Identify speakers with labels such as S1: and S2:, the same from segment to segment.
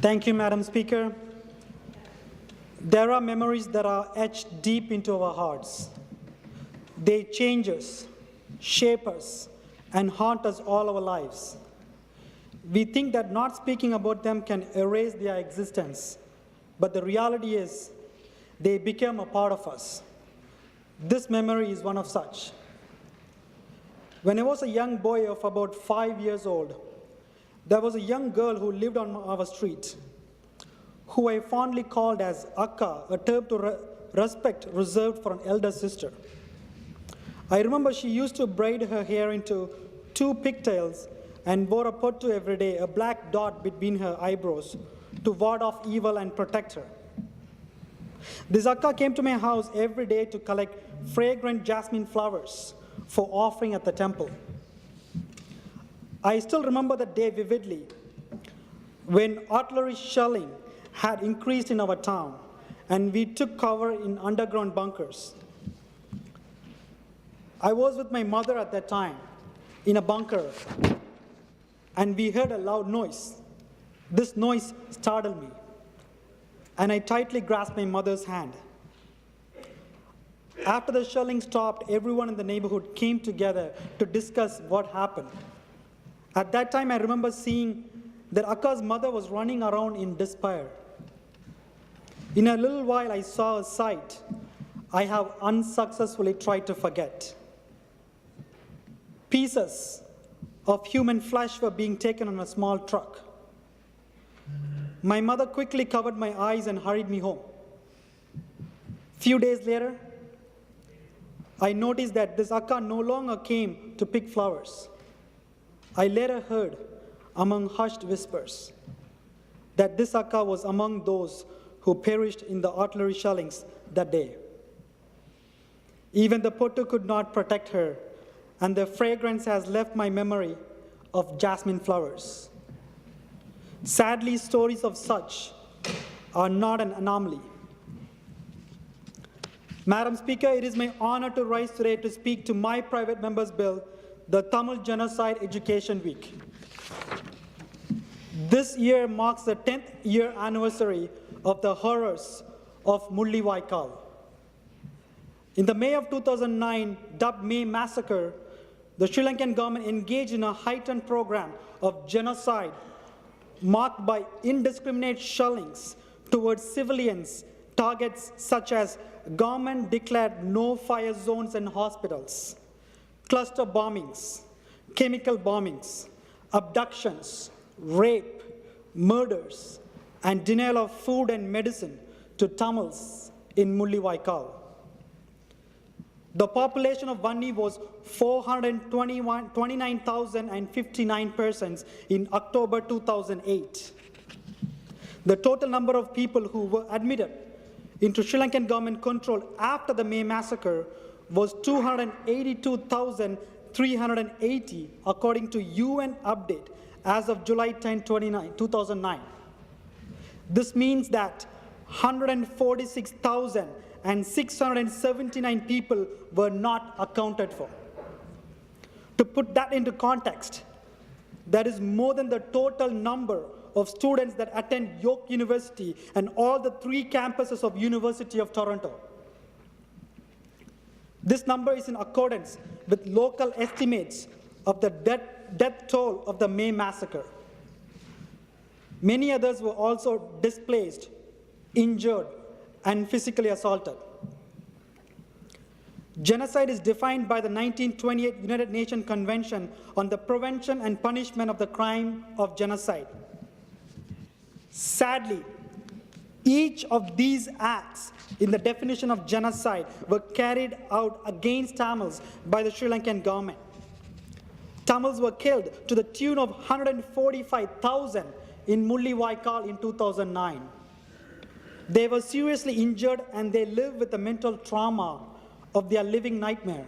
S1: Thank you, Madam Speaker. There are memories that are etched deep into our hearts. They change us, shape us, and haunt us all our lives. We think that not speaking about them can erase their existence, but the reality is they become a part of us. This memory is one of such. When I was a young boy of about 5 years old, there was a young girl who lived on our street, who I fondly called as Akka, a term to respect reserved for an elder sister. I remember she used to braid her hair into 2 pigtails and wore a pottu every day, a black dot between her eyebrows, to ward off evil and protect her. This Akka came to my house every day to collect fragrant jasmine flowers for offering at the temple. I still remember the day vividly when artillery shelling had increased in our town and we took cover in underground bunkers. I was with my mother at that time in a bunker and we heard a loud noise. This noise startled me and I tightly grasped my mother's hand. After the shelling stopped, everyone in the neighborhood came together to discuss what happened. At that time, I remember seeing that Akka's mother was running around in despair. In a little while, I saw a sight I have unsuccessfully tried to forget. Pieces of human flesh were being taken on a small truck. My mother quickly covered my eyes and hurried me home. Few days later, I noticed that this Akka no longer came to pick flowers. I later heard, among hushed whispers, that this Akka was among those who perished in the artillery shellings that day. Even the pottu could not protect her, and the fragrance has left my memory of jasmine flowers. Sadly, stories of such are not an anomaly. Madam Speaker, it is my honor to rise today to speak to my private member's bill, the Tamil Genocide Education Week. This year marks the 10th year anniversary of the horrors of Mullivaikal. In the May of 2009, dubbed May Massacre, the Sri Lankan government engaged in a heightened program of genocide marked by indiscriminate shellings towards civilians, targets such as government-declared no-fire zones and hospitals, cluster bombings, chemical bombings, abductions, rape, murders, and denial of food and medicine to Tamils in Mullivaikal. The population of Vanni was 429,059 persons in October 2008. The total number of people who were admitted into Sri Lankan government control after the May massacre was 282,380 according to UN update as of July 10, 2009. This means that 146,679 people were not accounted for. To put that into context, that is more than the total number of students that attend York University and all the 3 campuses of University of Toronto. This number is in accordance with local estimates of the death toll of the May massacre. Many others were also displaced, injured, and physically assaulted. Genocide is defined by the 1928 United Nations Convention on the Prevention and Punishment of the Crime of Genocide. Sadly, each of these acts in the definition of genocide were carried out against Tamils by the Sri Lankan government. Tamils were killed to the tune of 145,000 in Mullivaikal in 2009. They were seriously injured and they lived with the mental trauma of their living nightmare.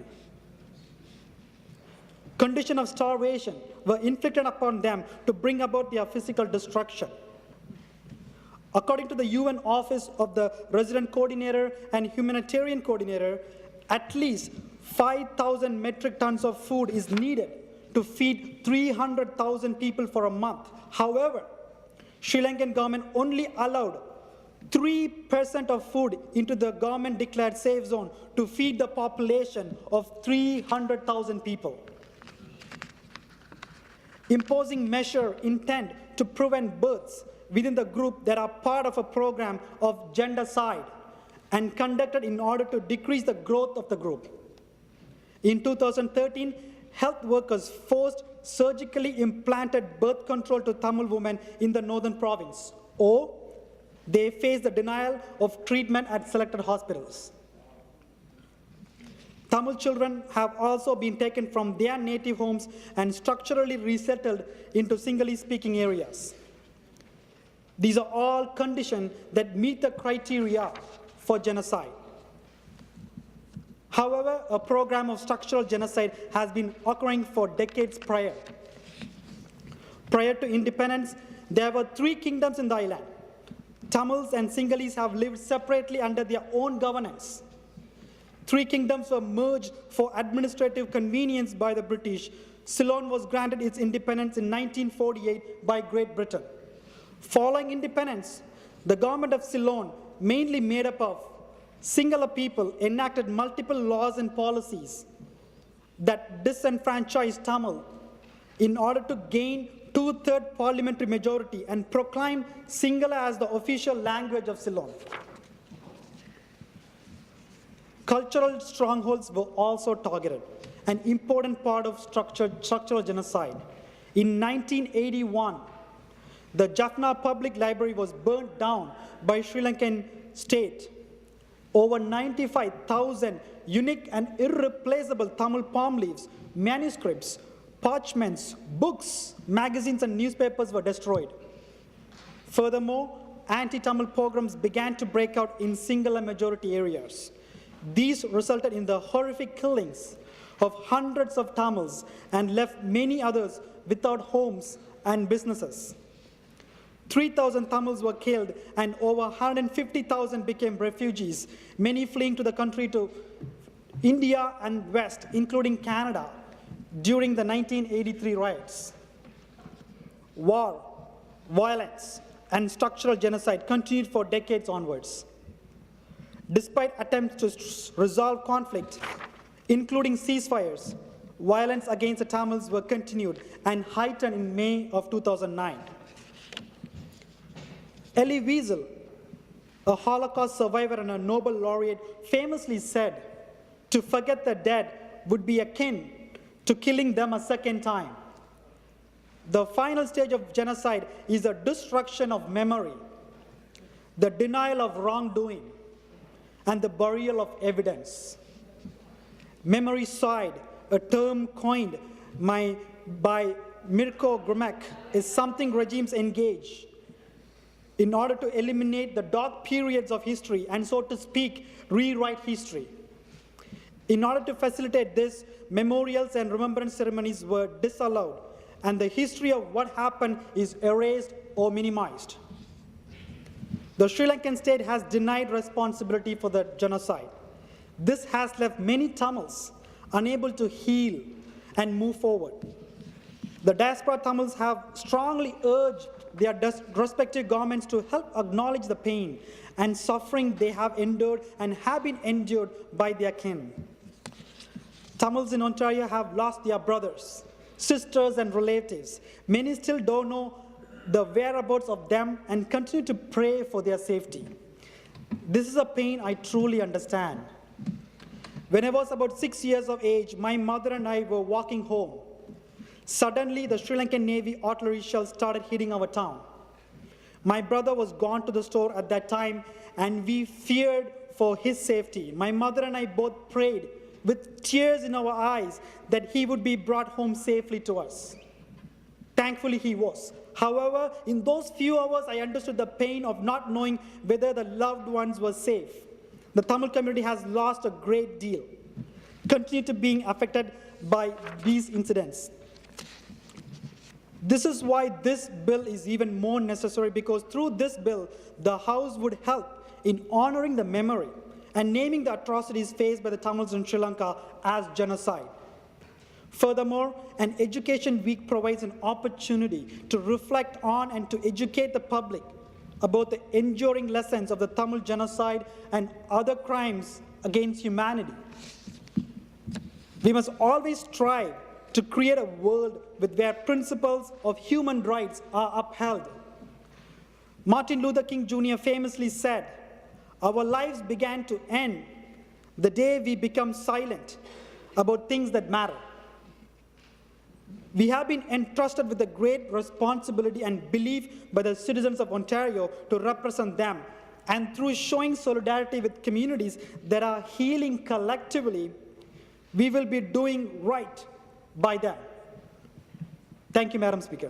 S1: Conditions of starvation were inflicted upon them to bring about their physical destruction. According to the UN Office of the Resident Coordinator and Humanitarian Coordinator, at least 5,000 metric tons of food is needed to feed 300,000 people for a month. However, Sri Lankan government only allowed 3% of food into the government-declared safe zone to feed the population of 300,000 people. Imposing measure intent to prevent births within the group that are part of a program of gendercide and conducted in order to decrease the growth of the group. In 2013, health workers forced surgically implanted birth control to Tamil women in the northern province, or they faced the denial of treatment at selected hospitals. Tamil children have also been taken from their native homes and structurally resettled into Sinhalese-speaking areas. These are all conditions that meet the criteria for genocide. However, a program of structural genocide has been occurring for decades prior. Prior to independence, there were 3 kingdoms in the island. Tamils and Sinhalese have lived separately under their own governance. 3 kingdoms were merged for administrative convenience by the British. Ceylon was granted its independence in 1948 by Great Britain. Following independence, the government of Ceylon, mainly made up of Sinhala people, enacted multiple laws and policies that disenfranchised Tamil in order to gain 2/3 parliamentary majority and proclaim Sinhala as the official language of Ceylon. Cultural strongholds were also targeted, an important part of structural genocide. In 1981, the Jaffna Public Library was burnt down by Sri Lankan state. Over 95,000 unique and irreplaceable Tamil palm leaves, manuscripts, parchments, books, magazines, and newspapers were destroyed. Furthermore, anti-Tamil pogroms began to break out in Sinhala majority areas. These resulted in the horrific killings of hundreds of Tamils and left many others without homes and businesses. 3,000 Tamils were killed and over 150,000 became refugees, many fleeing to the country to India and West, including Canada, during the 1983 riots. War, violence, and structural genocide continued for decades onwards. Despite attempts to resolve conflict, including ceasefires, violence against the Tamils were continued and heightened in May of 2009. Elie Wiesel, a Holocaust survivor and a Nobel laureate, famously said, "To forget the dead would be akin to killing them a second time." The final stage of genocide is the destruction of memory, the denial of wrongdoing, and the burial of evidence. Memoricide, a term coined by Mirko Grmek, is something regimes engage in order to eliminate the dark periods of history and, so to speak, rewrite history. In order to facilitate this, memorials and remembrance ceremonies were disallowed, and the history of what happened is erased or minimized. The Sri Lankan state has denied responsibility for the genocide. This has left many Tamils unable to heal and move forward. The diaspora Tamils have strongly urged their respective governments to help acknowledge the pain and suffering they have endured and have been endured by their kin. Tamils in Ontario have lost their brothers, sisters, and relatives. Many still don't know the whereabouts of them and continue to pray for their safety. This is a pain I truly understand. When I was about 6 years of age, my mother and I were walking home. Suddenly, the Sri Lankan Navy artillery shells started hitting our town. My brother was gone to the store at that time, and we feared for his safety. My mother and I both prayed with tears in our eyes that he would be brought home safely to us. Thankfully, he was. However, in those few hours, I understood the pain of not knowing whether the loved ones were safe. The Tamil community has lost a great deal, continue to being affected by these incidents. This is why this bill is even more necessary, because through this bill, the House would help in honoring the memory and naming the atrocities faced by the Tamils in Sri Lanka as genocide. Furthermore, an Education Week provides an opportunity to reflect on and to educate the public about the enduring lessons of the Tamil genocide and other crimes against humanity. We must always strive to create a world where principles of human rights are upheld. Martin Luther King Jr. famously said, "Our lives began to end the day we become silent about things that matter." We have been entrusted with a great responsibility and belief by the citizens of Ontario to represent them. And through showing solidarity with communities that are healing collectively, we will be doing right by them. Thank you, Madam Speaker.